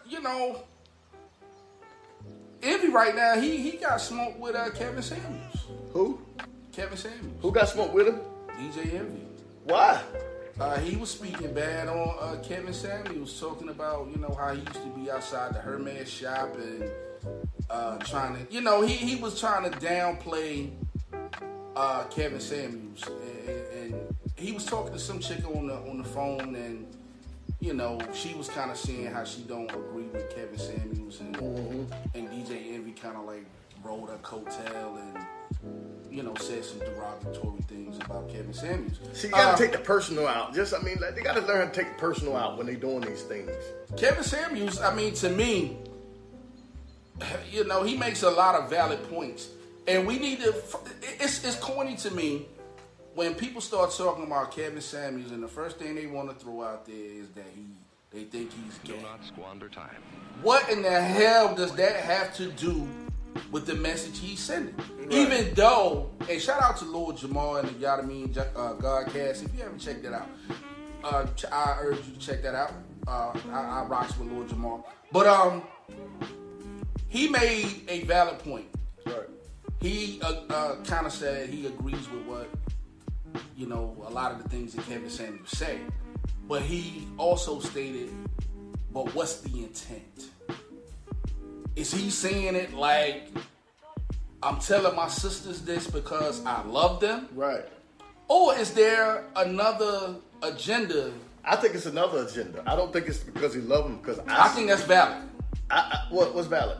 you know, Envy right now, he got smoked with Kevin Samuels. Who? Kevin Samuels. Who got smoked with him? DJ Envy. Why? He was speaking bad on Kevin Samuels, talking about, you know, how he used to be outside the Hermes shop and trying to, you know, he was trying to downplay Kevin Samuels, and he was talking to some chick on the phone, and you know, she was kind of saying how she don't agree with Kevin Samuels, and DJ Envy kind of like rolled her coattail and, you know, said some derogatory things about Kevin Samuels. See, you gotta take the personal out. Like, they gotta learn how to take the personal out when they doing these things. Kevin Samuels, I mean, to me, you know, he makes a lot of valid points, and we need to. It's corny to me when people start talking about Kevin Samuels, and the first thing they want to throw out there is that they think he's gay. Do not squander time. What in the hell does that have to do with the message he's sending? Right. Even though, and shout out to Lord Jamal and the Yadameen Godcast. If you haven't checked that out, I urge you to check that out. I rocks with Lord Jamal, but he made a valid point. Right. He kind of said he agrees with what, you know, a lot of the things that Kevin Samuels say, but he also stated, but what's the intent? Is he saying it like, I'm telling my sisters this because I love them? Right. Or is there another agenda? I think it's another agenda. I don't think it's because he loves them. Because I think that's valid. What's valid?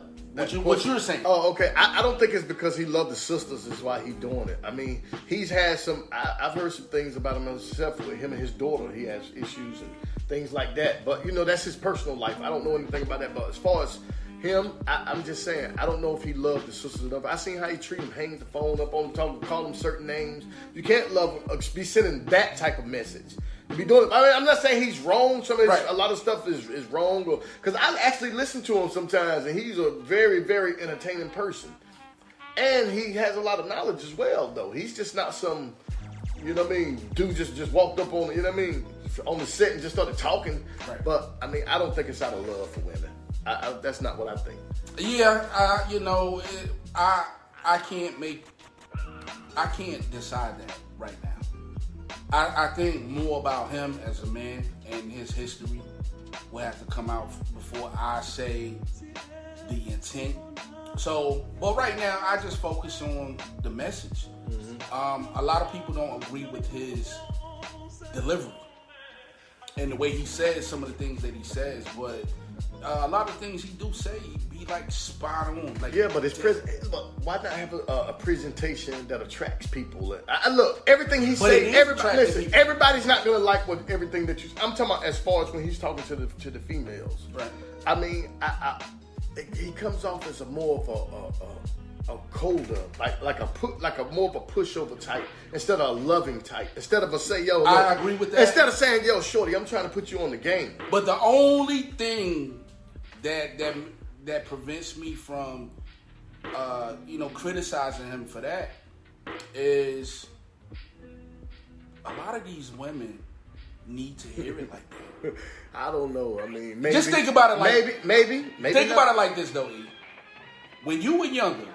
What you're saying? Oh, okay. I don't think it's because he loved the sisters is why he doing it. I mean, he's had some. I've heard some things about him himself with him and his daughter. He has issues and things like that. But you know, that's his personal life. I don't know anything about that. But as far as him, I'm just saying, I don't know if he loved the sisters enough. I seen how he treat them, hang the phone up on them, call them certain names. You can't love them, be sending that type of message. Be doing. I mean, I'm not saying he's wrong. A lot of stuff is wrong, because I actually listen to him sometimes, and he's a very, very entertaining person, and he has a lot of knowledge as well. Though he's just not some, you know what I mean, dude just walked up on, you know what I mean, on the set and just started talking. Right. But I mean, I don't think it's out of love for women. That's not what I think. Yeah, you know, I can't decide that right now. I think more about him as a man and his history will have to come out before I say the intent. So, but right now, I just focus on the message. A lot of people don't agree with his delivery and the way he says some of the things that he says, but a lot of things he do say be like spot on. Like, yeah, but why not have a presentation that attracts people? Look, everything he says. Everybody's not gonna like everything that you. I'm talking about as far as when he's talking to the females. Right. I mean, he comes off as a more of a colder, like a more of a pushover type instead of a loving type. Instead of say, yo, look, I agree with that. Instead of saying, yo, shorty, I'm trying to put you on the game. But the only thing that prevents me from criticizing him for that is a lot of these women need to hear it like that. I don't know. I mean, maybe, just think about it like maybe. Think about it like this though, E. When you were younger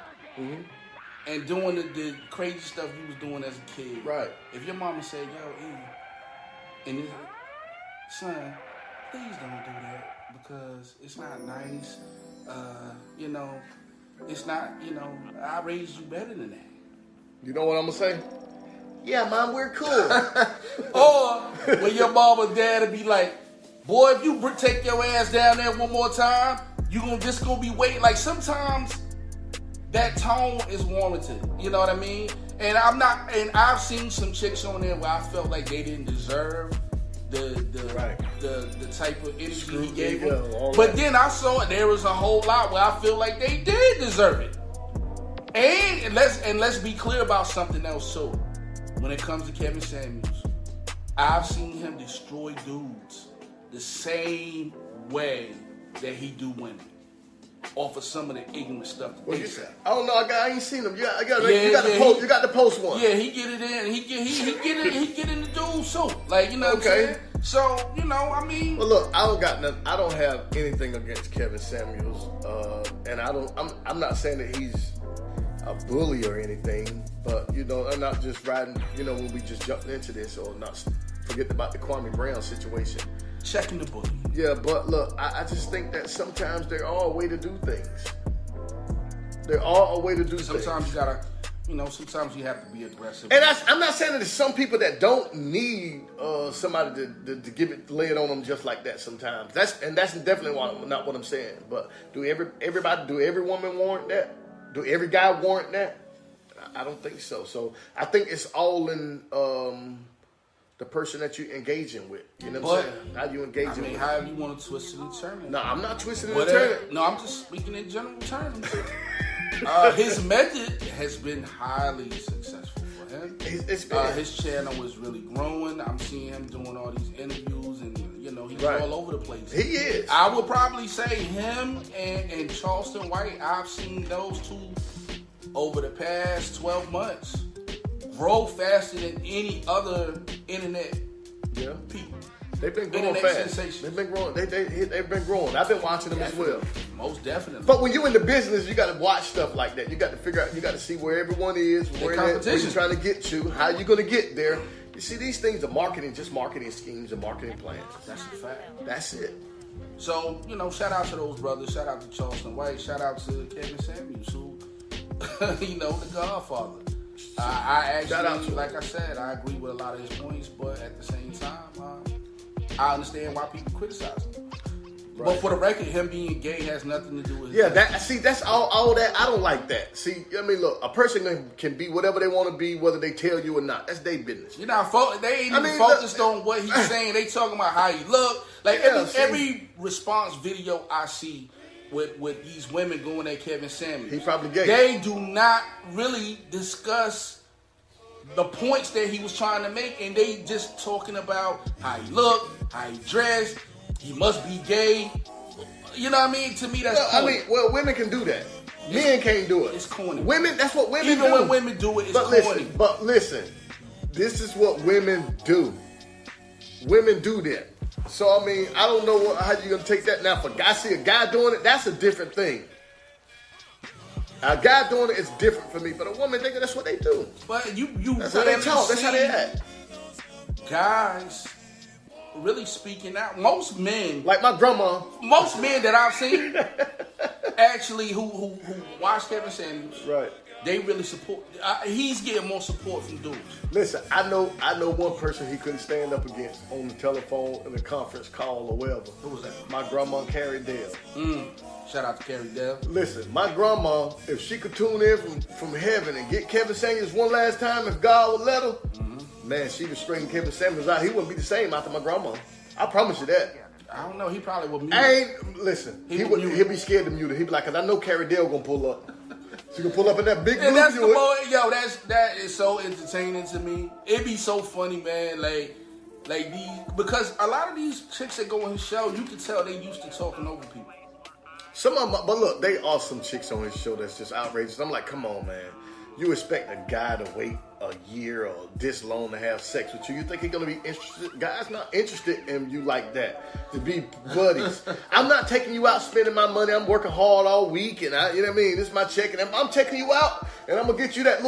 and doing the crazy stuff you was doing as a kid, right? If your mama said, "Yo, E," and son, please don't do that because it's not nice. It's not. I raised you better than that. You know what I'm gonna say? Yeah, Mom, we're cool. Or when your mom or dad would be like, boy, if you take your ass down there one more time, you just gonna be waiting. Like sometimes that tone is warranted. You know what I mean? And I've seen some chicks on there where I felt like they didn't deserve the type of energy he gave them. But then I saw there was a whole lot where I feel like they did deserve it. And let's be clear about something else too. When it comes to Kevin Samuels, I've seen him destroy dudes the same way that he do women. Off of some of the ignorant stuff that they say. I don't know. I ain't seen him. You got the post one. Yeah, he get it in. He get in the dude too. Like, you know what I'm saying? So, you know, I mean. Well, look, I don't have anything against Kevin Samuels, and I'm not saying that he's a bully or anything, but you know, I'm not just riding. You know, when we just jumped into this, or not forget about the Kwame Brown situation. Checking the bully. Yeah, but look, I just think that sometimes there are a way to do things. There are a way to do things. Sometimes you gotta. You know, sometimes you have to be aggressive. And I'm not saying that there's some people that don't need somebody to lay it on them just like that sometimes. That's definitely not what I'm saying. But do every woman warrant that? Do every guy warrant that? I don't think so. So I think it's all in the person that you're engaging with. You know what I'm saying? How you engaging with. However you want to twist it and turn it. No, I'm not twisting it and turning it. No, I'm just speaking in general terms. His method has been highly successful for him. His channel is really growing. I'm seeing him doing all these interviews, and you know he's all over the place. He is. I would probably say him and Charleston White. I've seen those two over the past 12 months grow faster than any other internet people. They've been growing fast. They've been growing. They've been growing. I've been watching them as well. Most definitely. But when you're in the business, you got to watch stuff like that. You got to figure out. You got to see where everyone is, where you're trying to get to, how you're going to get there. You see, these things are marketing schemes and marketing plans. That's a fact. That's it. So, you know, shout out to those brothers. Shout out to Charleston White. Shout out to Kevin Samuels, who, you know, the Godfather. I actually, like I said, I agree with a lot of his points, but at the same time, I understand why people criticize him. Right. But for the record, him being gay has nothing to do with it. That's all that. I don't like that. See, I mean, look, a person can be whatever they want to be, whether they tell you or not. That's their business. You're not they ain't even focused on what he's saying. They talking about how he look. Like every response video I see with these women going at Kevin Samuels, he probably gay. They do not really discuss the points that he was trying to make, and they just talking about how he look, how he dressed. He must be gay. You know what I mean? To me, that's corny. Women can do that. Men can't do it. It's corny. Women, that's what women do. Even when women do it, it's corny. But listen, this is what women do. Women do that. So, I mean, I don't know how you're going to take that. Now, if I see a guy doing it, that's a different thing. A guy doing it is different for me. But a woman, that's what they do. But that's how they talk. That's how they act. Guys really speaking out. Most men, like my grandma, most men that I've seen, actually who watch Kevin Samuels, right? They really support. He's getting more support from dudes. Listen, I know one person he couldn't stand up against on the telephone in a conference call or whatever. Who was that? My grandma, Carrie Dale. Shout out to Carrie Dale. Listen, my grandma, if she could tune in from heaven and get Kevin Samuels one last time, if God would let her. Man, she would straighten Kevin Samuels out. He wouldn't be the same after my grandma. I promise you that. I don't know. He probably would mute. Listen, he'll be scared to mute it. He'd be like, because I know Carrie Dale gonna pull up. She gonna pull up in that big blue that is so entertaining to me. It'd be so funny, man. Like these, because a lot of these chicks that go on his show, you can tell they used to talking over people. Some of them, but look, they are some chicks on his show that's just outrageous. I'm like, come on, man. You expect a guy to wait a year or this long to have sex with you? You think he's gonna be interested? Guy's not interested in you like that, to be buddies. I'm not taking you out spending my money. I'm working hard all week, and you know what I mean. This is my check, and I'm taking you out, and I'm gonna get you that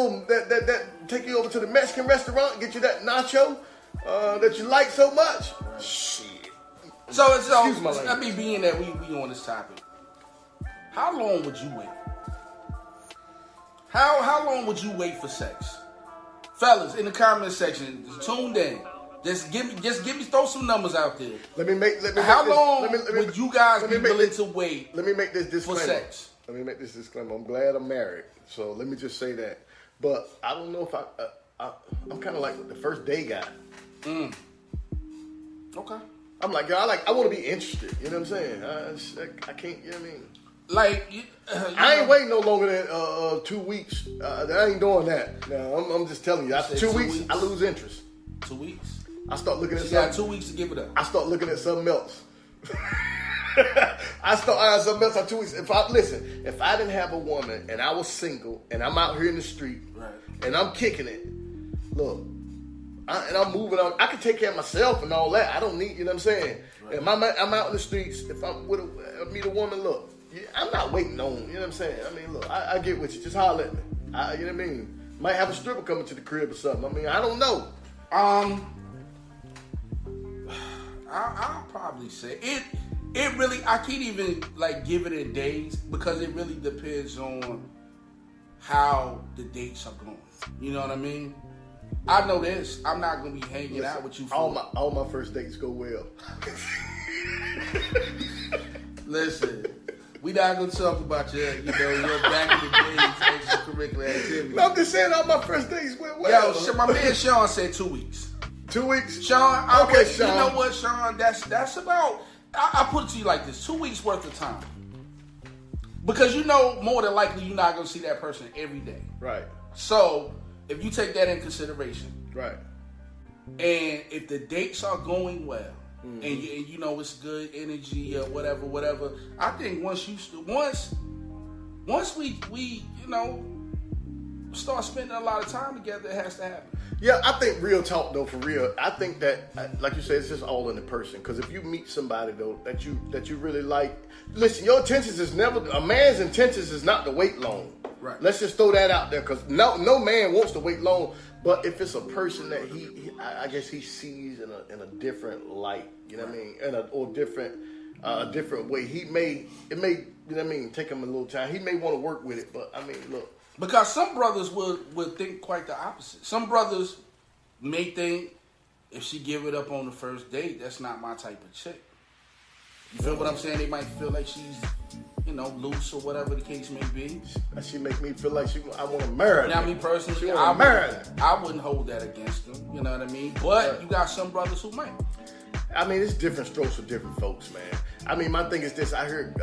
take you over to the Mexican restaurant, get you that nacho that you like so much. Shit. So I mean, being that we on this topic, how long would you wait? How long would you wait for sex? Fellas, in the comment section, tuned in. Just give me throw some numbers out there. How long would you guys be willing to wait? Let me make this disclaimer. For sex. Let me make this disclaimer. I'm glad I'm married, so let me just say that. But I don't know if I'm kind of like the first day guy. Okay. I'm like, I want to be interested. You know what I'm saying? I can't. You know what I mean? Like, I ain't waiting no longer than 2 weeks. I ain't doing that. No, I'm just telling you. After 2 weeks, I lose interest. 2 weeks. I start looking at something. You got 2 weeks to give it up. I start looking at something else. I start eyeing something else after 2 weeks. If I didn't have a woman and I was single and I'm out here in the street, right, and I'm kicking it, look, and I'm moving on. I can take care of myself and all that. I don't need, you know what I'm saying? Right. If I'm out in the streets, if I'm with meet a woman, look, I'm not waiting on, you know what I'm saying? I mean, look, I get with you. Just holler at me. You know what I mean? Might have a stripper coming to the crib or something. I mean, I don't know. I'll probably say it really, I can't even like give it in days because it really depends on how the dates are going. You know what I mean? I know this. I'm not gonna be hanging out with you for all my first dates go well. Listen, we not gonna talk about your back in the days extracurricular activities. No, I'm just saying all my first dates went well. Yo, my man Sean said 2 weeks. 2 weeks? Sean, Sean. You know what, Sean? That's about. I put it to you like this: 2 weeks worth of time. Because you know more than likely you're not gonna see that person every day. Right. So if you take that in consideration, right, and if the dates are going well, and you know it's good energy or whatever, I think once we start spending a lot of time together, it has to happen. Yeah, I think real talk though, for real, I think that, like you said, it's just all in the person. Because if you meet somebody though that you really like, listen, your intentions is never, a man's intentions is not to wait long. Right. Let's just throw that out there, because no man wants to wait long. But if it's a person that I guess he sees in a different light, you know what I mean, or different way, it may, you know what I mean, take him a little time. He may want to work with it, but I mean, look. Because some brothers would think quite the opposite. Some brothers may think if she give it up on the first date, that's not my type of chick. You feel what I'm saying? They might feel like she's, loose or whatever the case may be. She make me feel like I want to marry her. Now, me personally, I wouldn't hold that against them. You know what I mean? But you got some brothers who might. I mean, it's different strokes for different folks, man. I mean, my thing is this. I heard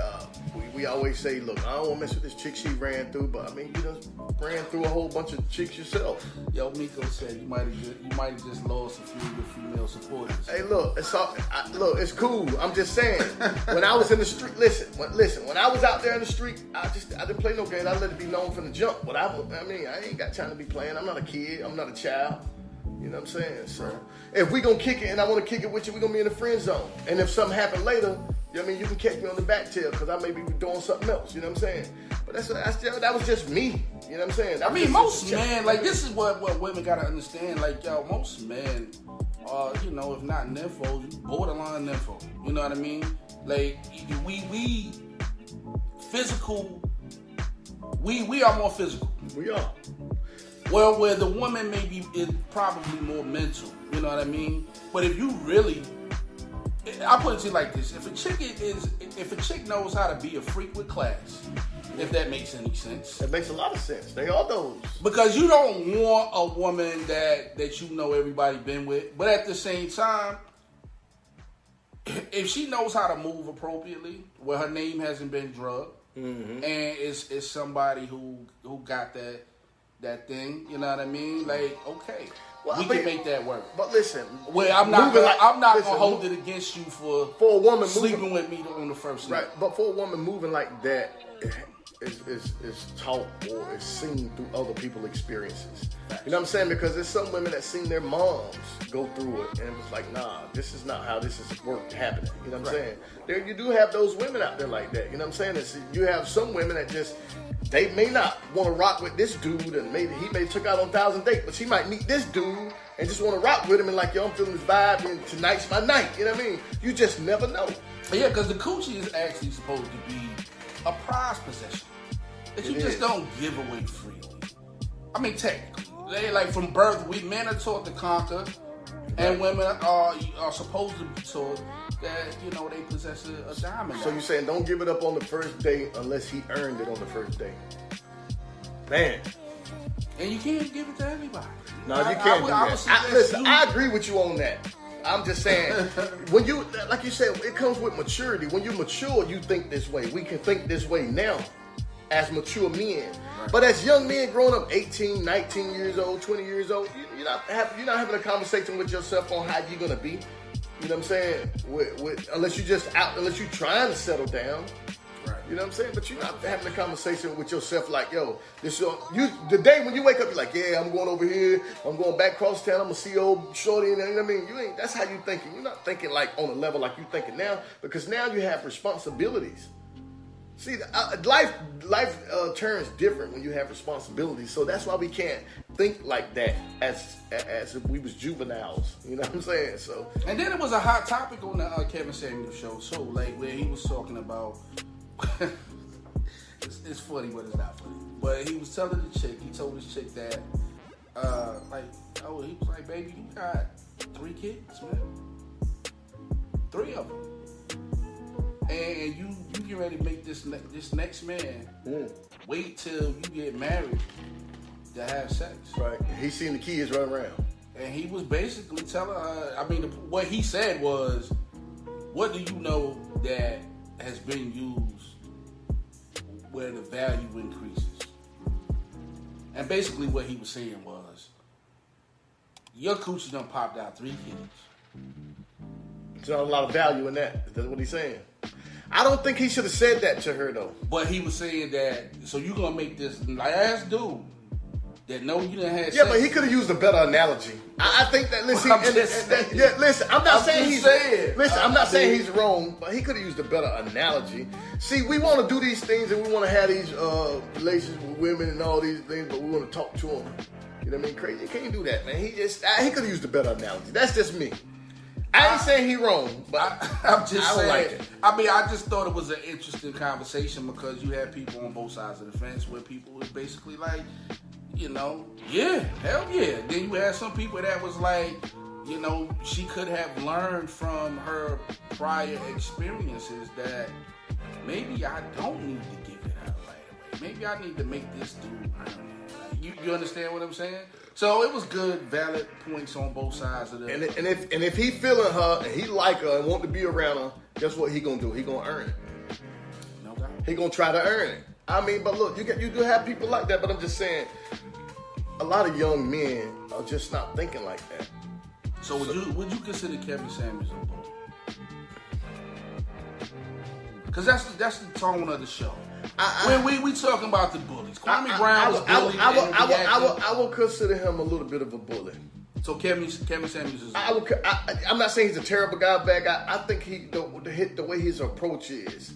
we always say, look, I don't want to mess with this chick she ran through, but I mean, you just ran through a whole bunch of chicks yourself. Yo, Miko said you might have just lost a few of your female supporters. Hey, look, it's cool. I'm just saying. When I was in the street, listen. When I was out there in the street, I didn't play no games. I let it be known from the jump. But I ain't got time to be playing. I'm not a kid. I'm not a child. You know what I'm saying? So if we gonna kick it and I want to kick it with you, we gonna be in the friend zone. And if something happen later, you know what I mean, you can catch me on the back tail because I may be doing something else. You know what I'm saying? But that was just me. You know what I'm saying? I mean, most men, like, this is what women gotta understand. Like, yo, most men are, if not nymphos, borderline nympho. You know what I mean? Like, we physical. We are more physical. We are. Well, where the woman is probably more mental, you know what I mean? But if you really, I put it to you like this: if a chick knows how to be a freak with class, if that makes any sense, that makes a lot of sense. They are those. Because you don't want a woman that everybody been with, but at the same time, if she knows how to move appropriately, where her name hasn't been drugged, and it's somebody who got that thing, you know what I mean? Like, okay, we can make that work. But listen, I'm not gonna hold it against you for a woman sleeping with me on the first night. Right, but for a woman moving like that, is taught or is seen through other people's experiences. You know what I'm saying? Because there's some women that seen their moms go through it and it was like, nah, this is not how this is happening. You know what I'm saying? There, you do have those women out there like that. You know what I'm saying? You have some women that just, they may not want to rock with this dude, and maybe he may took out on 1,000 dates, but she might meet this dude and just want to rock with him and like, yo, I'm feeling this vibe and tonight's my night. You know what I mean? You just never know. Yeah, because the coochie is actually supposed to be a prized possession that you just don't give away freely. I mean, technically, like from birth, men are taught to conquer, and women are supposed to be taught that they possess a diamond. So you're saying don't give it up on the first date unless he earned it on the first date, man. And you can't give it to everybody. No, you can't do that. Listen, I agree with you on that. I'm just saying, when you, like you said, it comes with maturity. When you're mature, you think this way. We can think this way now as mature men. Right. But as young men growing up 18, 19 years old, 20 years old, you're not having a conversation with yourself on how you're going to be. You know what I'm saying? Unless you're trying to settle down. Right. You know what I'm saying? But you're not having a conversation with yourself like, yo, the day when you wake up, you're like, yeah, I'm going over here, I'm going back across town, I'm gonna see old shorty, and you know what I mean? That's how you thinking. You're not thinking like on a level like you thinking now, because now you have responsibilities. See, life turns different when you have responsibilities. So that's why we can't think like that as if we was juveniles. You know what I'm saying? So. And then it was a hot topic on the Kevin Samuels show, so like where he was talking about. it's funny, but it's not funny. But he was telling the chick, he told his chick that, he was like, baby, you got 3 kids, man. 3 of them. And you get ready to make this next man wait till you get married to have sex. Right. He's seen the kids run around. And he was basically telling her, what he said was, what do you know that has been used where the value increases? And basically what he was saying was, your coochie done popped out 3 kids. There's not a lot of value in that. That's what he's saying. I don't think he should have said that to her, though. But he was saying that, so you're going to make this last dude that know you done had sex. Yeah, but he could have used a better analogy. I think that, listen, I'm not saying he's wrong, but he could have used a better analogy. See, we want to do these things and we want to have these relations with women and all these things, but we want to talk to them. You know what I mean? Crazy. You can't do that, man. He could have used a better analogy. That's just me. I ain't saying he wrong, but I'm just saying. Like it. I just thought it was an interesting conversation because you had people on both sides of the fence where people was basically like, yeah, hell yeah. Then you had some people that was like, she could have learned from her prior experiences that maybe I don't need to give it out right away. Maybe I need to make this dude earn it. You understand what I'm saying? So it was good, valid points on both sides of the. And if he feeling her and he like her and want to be around her, guess what he gonna do? He gonna earn it. No doubt. He gonna try to earn it. But look, you do have people like that. But I'm just saying, a lot of young men are just not thinking like that. So would you consider Kevin Samuels a bully? Because that's the tone of the show. When we talking about the bullies, Kwame Brown was bullied. I will consider him a little bit of a bully. So Kevin Samuels is. I'm not saying he's a terrible guy, bad guy. I think the way his approach is.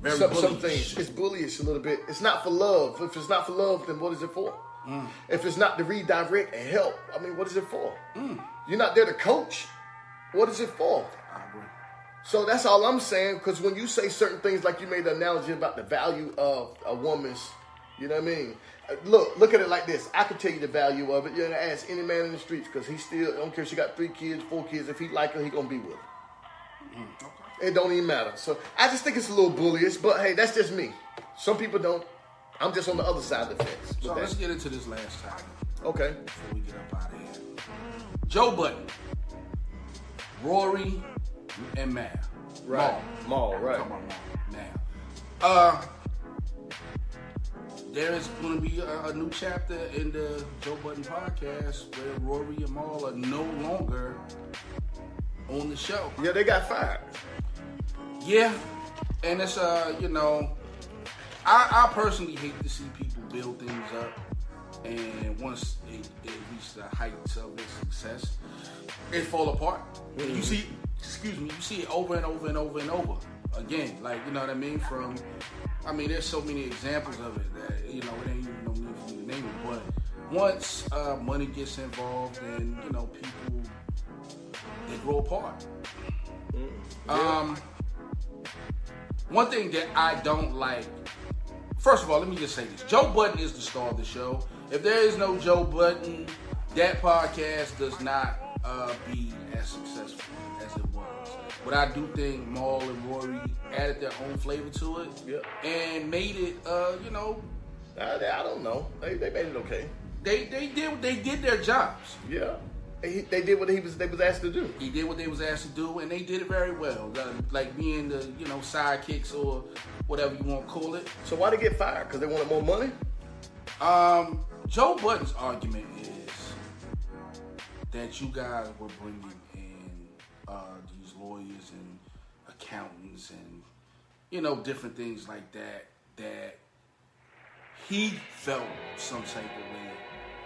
Some things it's bullyish a little bit. It's not for love. If it's not for love, then what is it for? If it's not to redirect and help, what is it for? You're not there to coach. What is it for? I agree. So that's all I'm saying, because when you say certain things, like you made the analogy about the value of a woman's, you know what I mean? Look at it like this. I can tell you the value of it. You're going to ask any man in the streets, because he still, I don't care if she got 3 kids, 4 kids, if he like her, he going to be with her. Okay. It don't even matter. So I just think it's a little bullyish, but hey, that's just me. Some people don't. I'm just on the other side of the fence. So let's get into this last topic. Okay. Before we get up out of here. Joe Budden, Rory, and Mal. Right. Mal, right. Now, there is going to be a new chapter in the Joe Budden podcast where Rory and Mal are no longer on the show. Yeah, they got fired. Yeah, and it's I personally hate to see people build things up, and once it reaches the heights of its success, it fall apart. Mm-hmm. You see it over and over and over and over again. Like, you know what I mean? There's so many examples of it that, it ain't even no need for me to name it. But once money gets involved and, people, they grow apart. Yeah. One thing that I don't like, first of all, let me just say this. Joe Budden is the star of the show. If there is no Joe Budden, that podcast does not be as successful as it was. But I do think Mal and Rory added their own flavor to it, and made it, I don't know. They made it okay. They did their jobs. Yeah. They did what they was asked to do. He did what they was asked to do, and they did it very well. Like being the sidekicks or whatever you want to call it. So why they get fired? Because they wanted more money? Joe Budden's argument is that you guys were bringing in these lawyers and accountants and different things like that, that he felt some type of way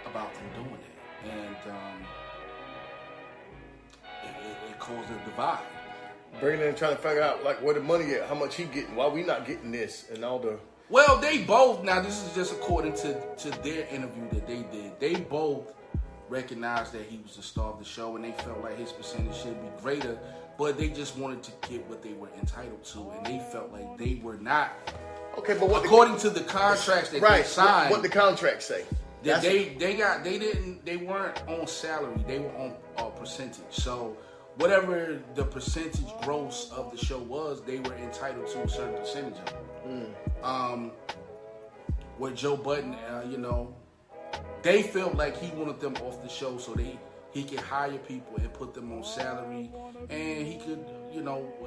about them doing it. And it caused a divide. Bringing in, trying to figure out like where the money at, how much he getting, why we not getting this, and all the. Well, they both, now this is just according to their interview that they did. They both recognized that he was the star of the show, and they felt like his percentage should be greater, but they just wanted to get what they were entitled to, and they felt like they were not. Okay, but what according to the contracts that they signed, what the contracts say? They weren't on salary, they were on percentage. So whatever the percentage gross of the show was, they were entitled to a certain percentage of it. With Joe Budden, they felt like he wanted them off the show so he could hire people and put them on salary, and he could,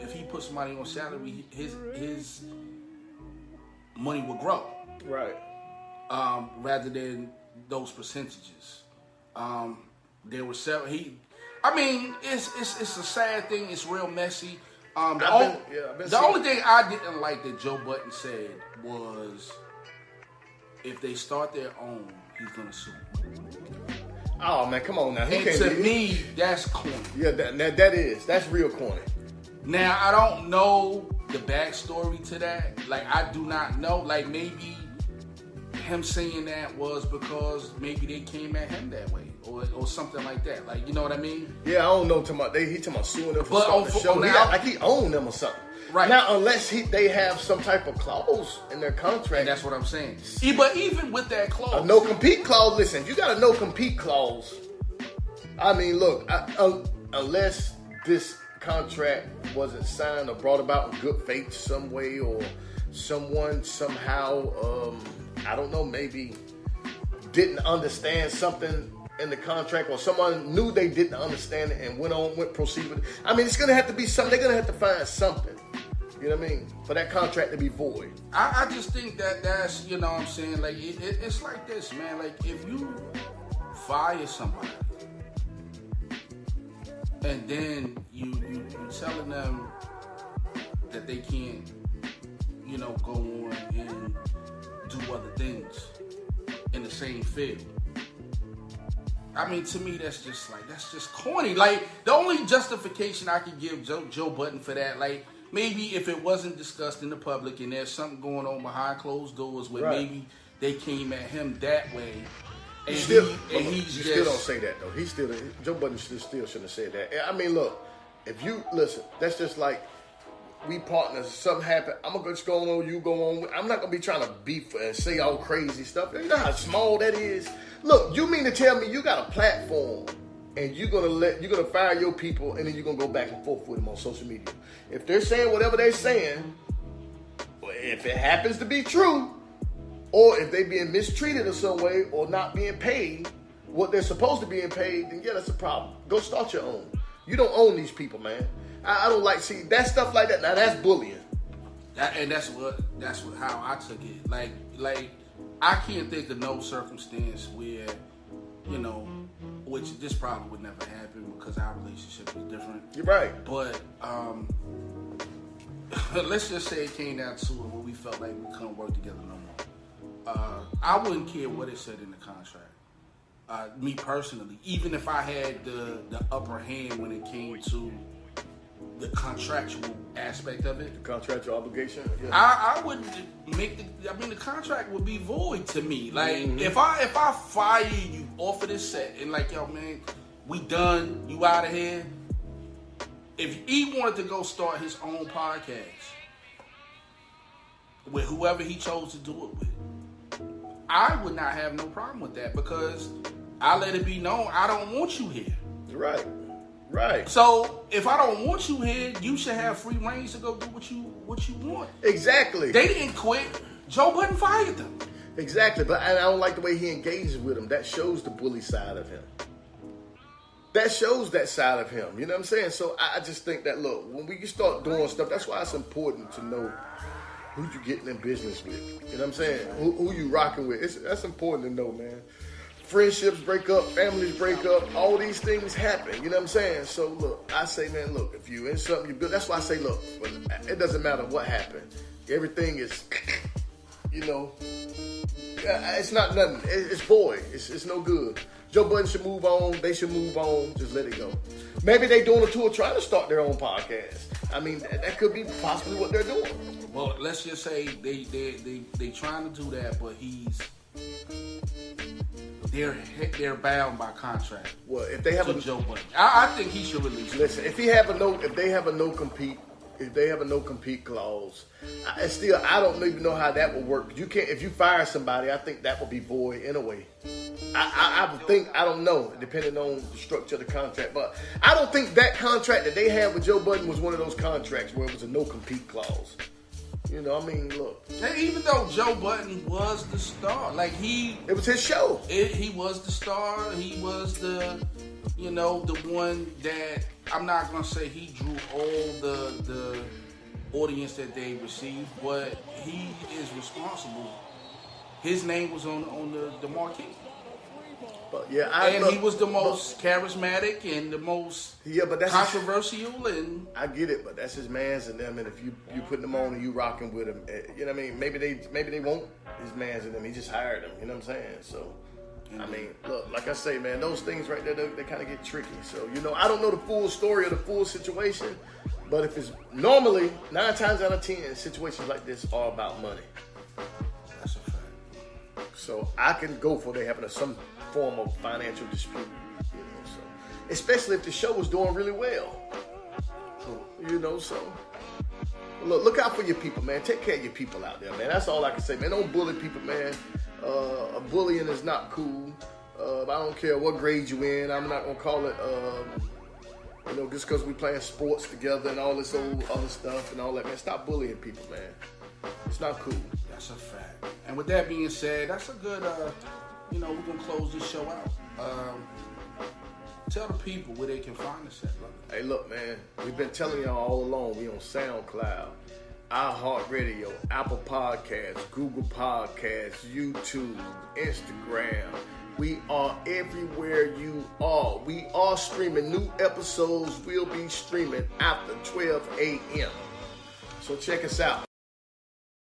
if he put somebody on salary, his money would grow. Right. Rather than those percentages. There were several. It's a sad thing. It's real messy. The only thing I didn't like that Joe Budden said was, if they start their own, he's gonna sue. Oh man, come on now. And to me, that's corny. Yeah, that's real corny. Now I don't know the backstory to that. Like, I do not know. Like, maybe him saying that was because maybe they came at him that way, or something like that. Like, you know what I mean? Yeah, I don't know. He talking about suing them for starting the show. He owned them or something. Right. Now, unless they have some type of clause in their contract. And that's what I'm saying. But even with that clause. A no-compete clause, listen, if you got a no-compete clause, I mean, look, unless this contract wasn't signed or brought about in good faith some way, or someone somehow, I don't know, maybe didn't understand something in the contract, or someone knew they didn't understand it and proceed with it. I mean, it's going to have to be something. They're going to have to find something, you know what I mean, for that contract to be void. I just think that's, you know what I'm saying, like, it's like this, man. Like, if you fire somebody and then you telling them that they can't, go on and do other things in the same field. I mean, to me, that's just corny. Like, the only justification I could give Joe Budden for that, like, maybe if it wasn't discussed in the public and there's something going on behind closed doors where maybe they came at him that way. And still don't say that, though. Joe Budden still shouldn't have said that. I mean, look, that's just like, we partners, something happen, I'm going to just go on, you go on. I'm not going to be trying to beef and say all crazy stuff. You know how small that is? Look, you mean to tell me you got a platform and you're going to fire your people and then you're going to go back and forth with them on social media? If they're saying whatever they're saying, if it happens to be true, or if they're being mistreated in some way or not being paid what they're supposed to be paid, then yeah, that's a problem. Go start your own. You don't own these people, man. I don't like see that stuff like that. Now that's bullying. That's how I took it. Like I can't think of no circumstance where, which this probably would never happen because our relationship is different. You're right. But let's just say it came down to it where we felt like we couldn't work together no more. I wouldn't care what it said in the contract. Me personally, even if I had the upper hand when it came to the contractual aspect of it. The contractual obligation? Yeah. I would the contract would be void to me. Like, if I fire you off of this set and like, yo, man, we done, you out of here. If he wanted to go start his own podcast with whoever he chose to do it with, I would not have no problem with that because I let it be known I don't want you here. Right. So if I don't want you here, you should have free reigns to go do what you want. Exactly. They didn't quit. Joe Budden fired them. Exactly. But I don't like the way he engages with them. That shows the bully side of him. That shows that side of him. You know what I'm saying? So I just think that, look, when we start doing stuff, that's why it's important to know who you getting in business with. You know what I'm saying? Who you rocking with. That's important to know, man. friendships break up, families break up, all these things happen. You know what I'm saying? So look, I say, man, look, if you in something you build, that's why I say, look, it doesn't matter what happened. Everything is, you know, it's not nothing. It's void. It's no good. Joe Budden should move on. They should move on. Just let it go. Maybe they doing a tour trying to start their own podcast. I mean, that could be possibly what they're doing. Well, let's just say they trying to do that, but they're bound by contract. Well, if they have Joe Budden, I think he should release. Listen, if they have a no compete clause, I don't even know how that would work. You can't, if you fire somebody, I think that would be void anyway. I would think, I don't know, depending on the structure of the contract, but I don't think that contract that they had with Joe Budden was one of those contracts where it was a no compete clause. You know, I mean, look. Even though Joe Budden was the star, it was his show. He was the star. He was the one that, I'm not gonna say he drew all the audience that they received, but he is responsible. His name was on the marquee. But yeah, he was the most charismatic and the most controversial. And I get it, but that's his man's and them. And if you putting them on and you rocking with him, you know what I mean? Maybe they won't his man's and them. He just hired them. You know what I'm saying? So. I mean, look, like I say, man, those things right there, they kind of get tricky. So, I don't know the full story or the full situation, but if it's normally 9 times out of 10, situations like this are about money. That's a fact. So I can go for they having some form of financial dispute, so especially if the show was doing really well. True. So look out for your people, man. Take care of your people out there, man. That's all I can say, man. Don't bully people, man. Bullying is not cool. I don't care what grade you in. I'm not gonna call it, just because we playing sports together and all this old other stuff and all that, man. Stop bullying people, man. It's not cool. That's a fact. And with that being said, that's a good. We're gonna close this show out. Tell the people where they can find us at, brother. Hey, look, man. We've been telling y'all all along. We on SoundCloud, iHeartRadio, Apple Podcasts, Google Podcasts, YouTube, Instagram. We are everywhere you are. We are streaming. New episodes will be streaming after 12 a.m. So check us out.